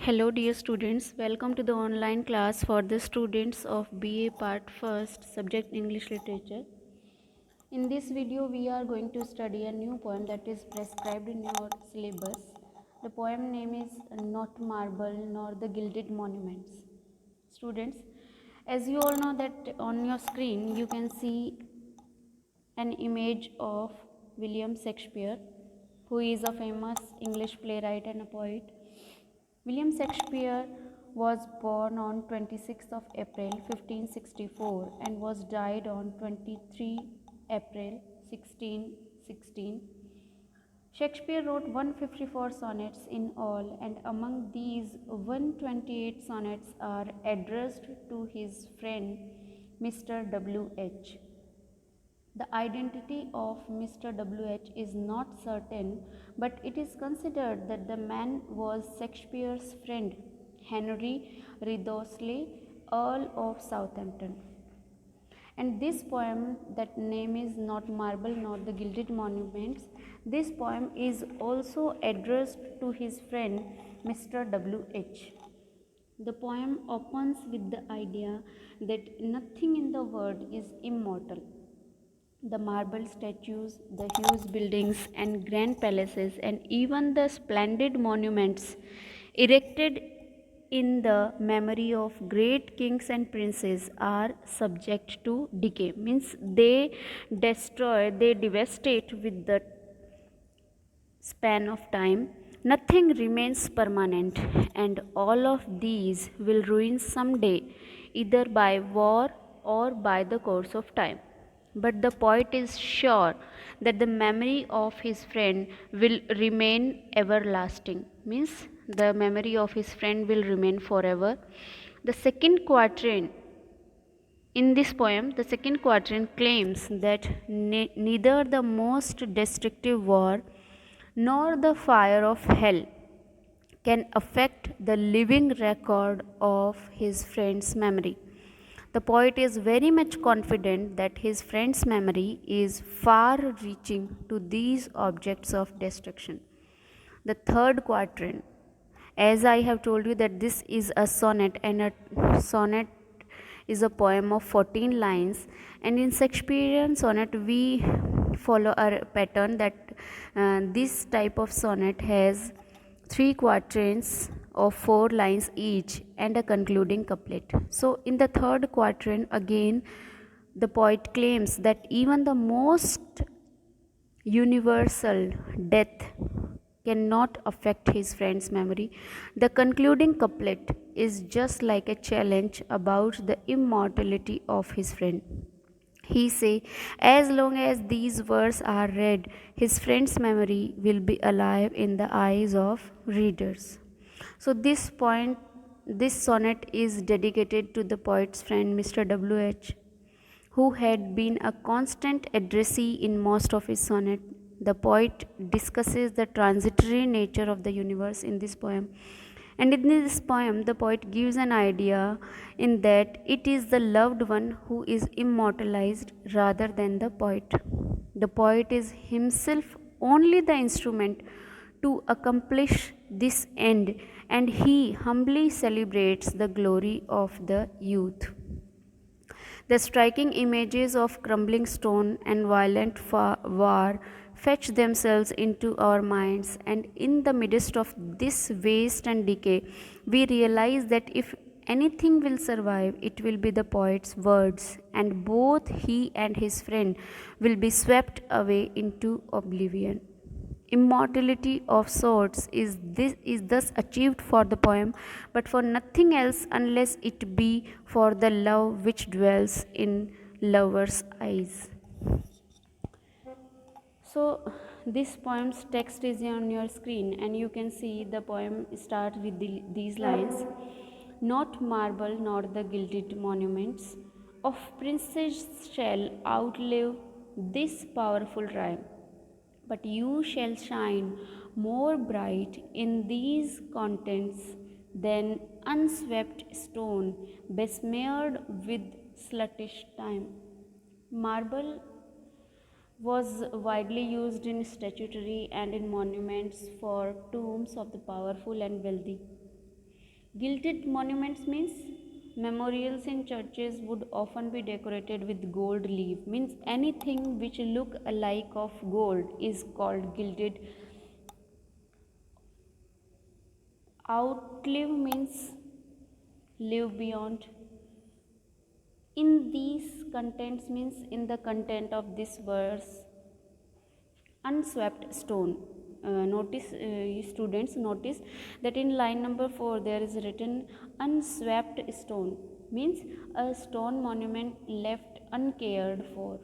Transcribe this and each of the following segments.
Hello dear students, welcome to the online class for the students of BA Part 1st, Subject English Literature. In this video we are going to study a new poem that is prescribed in your syllabus. The poem name is Not Marble Nor the Gilded Monuments. Students, as you all know that on your screen you can see an image of William Shakespeare, who is a famous English playwright and a poet. William Shakespeare was born on 26th of April 1564 and was died on 23 April 1616. Shakespeare wrote 154 sonnets in all, and among these 128 sonnets are addressed to his friend Mr. W.H. The identity of Mr. W.H. is not certain, but it is considered that the man was Shakespeare's friend, Henry Wriothesley, Earl of Southampton. And this poem, that name is Not Marble Nor the Gilded Monuments, this poem is also addressed to his friend Mr. W.H. The poem opens with the idea that nothing in the world is immortal. The marble statues, the huge buildings and grand palaces, and even the splendid monuments erected in the memory of great kings and princes are subject to decay. Means they destroy, they devastate with the span of time. Nothing remains permanent, and all of these will ruin someday, either by war or by the course of time. But the poet is sure that the memory of his friend will remain everlasting. Means the memory of his friend will remain forever. The second quatrain in this poem, the second quatrain claims that neither the most destructive war nor the fire of hell can affect the living record of his friend's memory. The poet is very much confident that his friend's memory is far reaching to these objects of destruction. The third quatrain, as I have told you that this is a sonnet, and a sonnet is a poem of 14 lines, and in Shakespearean sonnet we follow a pattern that this type of sonnet has 3 quatrains of 4 lines each and a concluding couplet. So in the third quatrain again the poet claims that even the most universal death cannot affect his friend's memory. The concluding couplet is just like a challenge about the immortality of his friend. He say, as long as these words are read, his friend's memory will be alive in the eyes of readers. So this sonnet is dedicated to the poet's friend Mr. W.H., who had been a constant addressee in most of his sonnet. The poet discusses the transitory nature of the universe in this poem. And in this poem, the poet gives an idea in that it is the loved one who is immortalized rather than the poet. The poet is himself only the instrument to accomplish this end, and he humbly celebrates the glory of the youth. The striking images of crumbling stone and violent war fetch themselves into our minds, and in the midst of this waste and decay, we realize that if anything will survive, it will be the poet's words, and both he and his friend will be swept away into oblivion. Immortality of sorts is thus achieved for the poem, but for nothing else unless it be for the love which dwells in lovers' eyes. So this poem's text is on your screen, and you can see the poem starts with these lines. Not marble nor the gilded monuments of princes shall outlive this powerful rhyme, but you shall shine more bright in these contents than unswept stone besmeared with sluttish time. Marble was widely used in statuary and in monuments for tombs of the powerful and wealthy. Gilded monuments means memorials in churches would often be decorated with gold leaf, means anything which look alike of gold is called gilded. Outlive means live beyond. In these contents means in the content of this verse, unswept stone. Students notice that in line number 4 there is written unswept stone, means a stone monument left uncared for.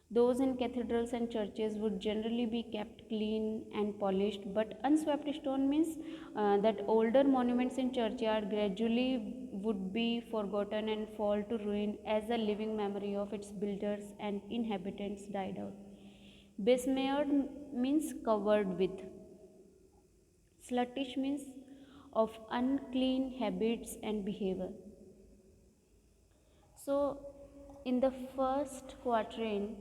Those in cathedrals and churches would generally be kept clean and polished, but unswept stone means that older monuments in churchyard gradually would be forgotten and fall to ruin as the living memory of its builders and inhabitants died out. Besmeared means covered with. Sluttish means of unclean habits and behavior. So, in the first quatrain,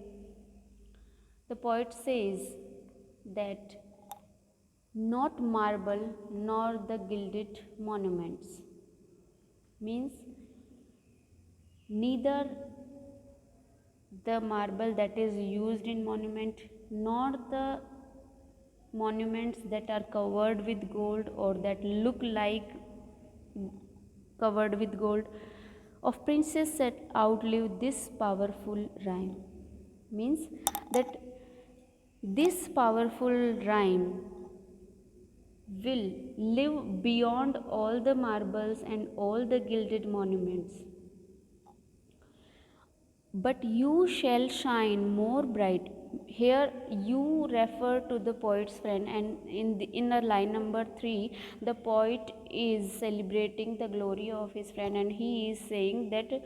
the poet says that not marble nor the gilded monuments, means neither the marble that is used in monument nor the monuments that are covered with gold or that look like covered with gold of princes that outlive this powerful rhyme, means that this powerful rhyme will live beyond all the marbles and all the gilded monuments. But you shall shine more bright. Here you refer to the poet's friend, and in the line number 3 the poet is celebrating the glory of his friend, and he is saying that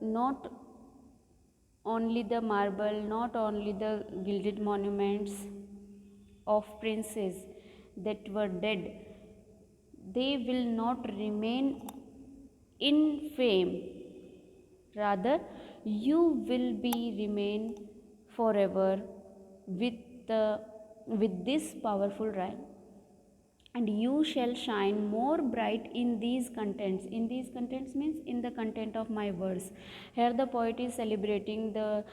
not only the marble, not only the gilded monuments of princes that were dead, they will not remain in fame. Rather, you will be remain forever with this powerful rhyme. And you shall shine more bright in these contents. In these contents means in the content of my verse. Here the poet is celebrating the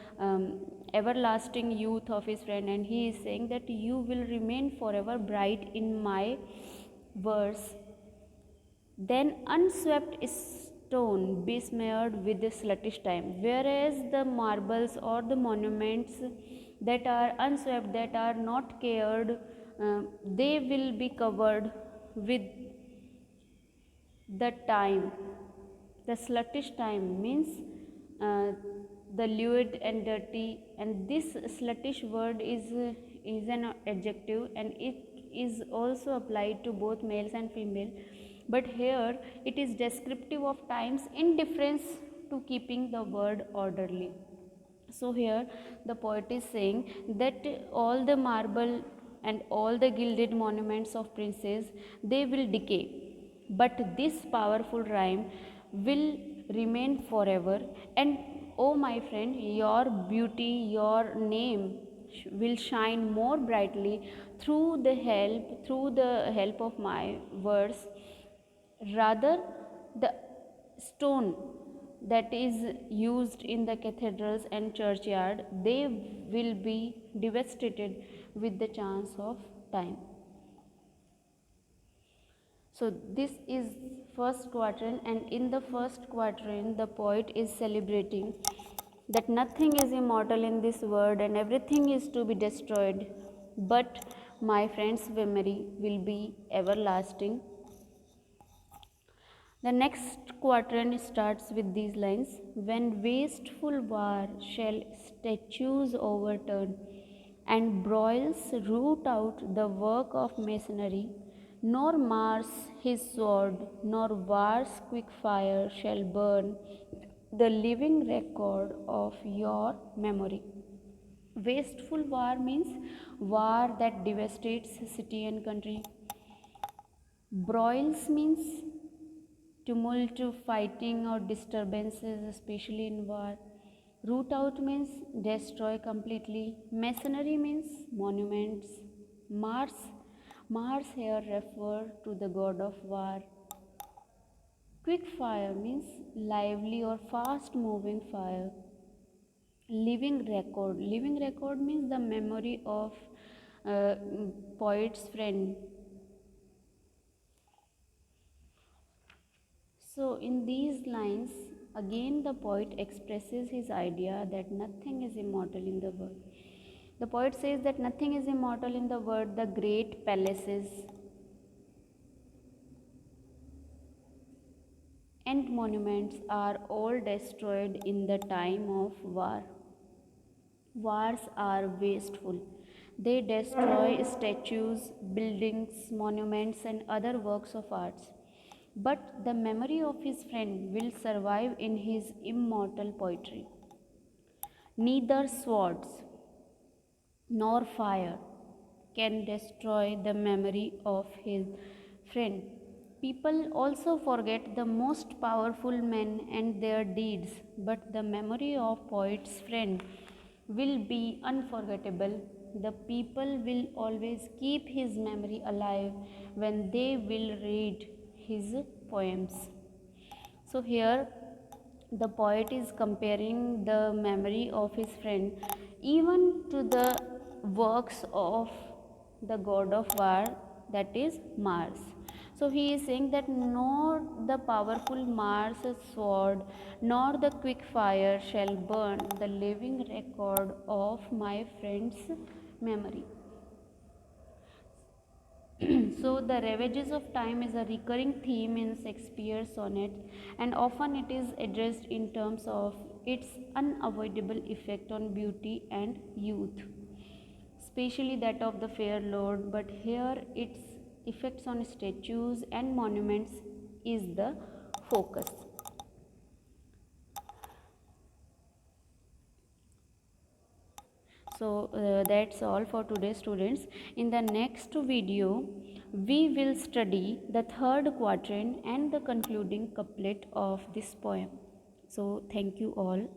everlasting youth of his friend, and he is saying that you will remain forever bright in my verse. Then unswept stone besmeared with the sluttish time, whereas the marbles or the monuments that are unswept, that are not cared, they will be covered with the time. The sluttish time means the lewd and dirty, and this sluttish word is an adjective, and it is also applied to both males and female, but here it is descriptive of times indifference to keeping the word orderly. So here the poet is saying that all the marble and all the gilded monuments of princes, they will decay, but this powerful rhyme will remain forever. And oh my friend, your beauty, your name will shine more brightly through the help of my words. Rather, the stone that is used in the cathedrals and churchyard, they will be devastated with the chance of time. So this is first quatrain, and in the first quatrain the poet is celebrating that nothing is immortal in this world and everything is to be destroyed, but my friend's memory will be everlasting. The next quatrain starts with these lines: when wasteful war shall statues overturn, and broils root out the work of masonry, nor Mars his sword, nor war's quick fire shall burn the living record of your memory. Wasteful war means war that devastates city and country. Broils means tumult, fighting, or disturbances, especially in war. Root out means destroy completely. Masonry means monuments. Mars, Mars here refer to the god of war. Quick fire means lively or fast moving fire. Living record. Living record means the memory of uh, poet's friend. So in these lines, again the poet expresses his idea that nothing is immortal in the world. The poet says that nothing is immortal in the world. The great palaces and monuments are all destroyed in the time of war. Wars are wasteful. They destroy statues, buildings, monuments, and other works of arts. But the memory of his friend will survive in his immortal poetry. Neither swords nor fire can destroy the memory of his friend. People also forget the most powerful men and their deeds, but the memory of poet's friend will be unforgettable. The people will always keep his memory alive when they will read his poems. So here the poet is comparing the memory of his friend even to the works of the god of war, that is Mars. So he is saying that nor the powerful Mars sword nor the quick fire shall burn the living record of my friend's memory. So, the ravages of time is a recurring theme in Shakespeare's sonnets, and often it is addressed in terms of its unavoidable effect on beauty and youth, especially that of the fair lord. But here, its effects on statues and monuments is the focus. So that's all for today, students. In the next video we will study the third quatrain and the concluding couplet of this poem. So thank you all.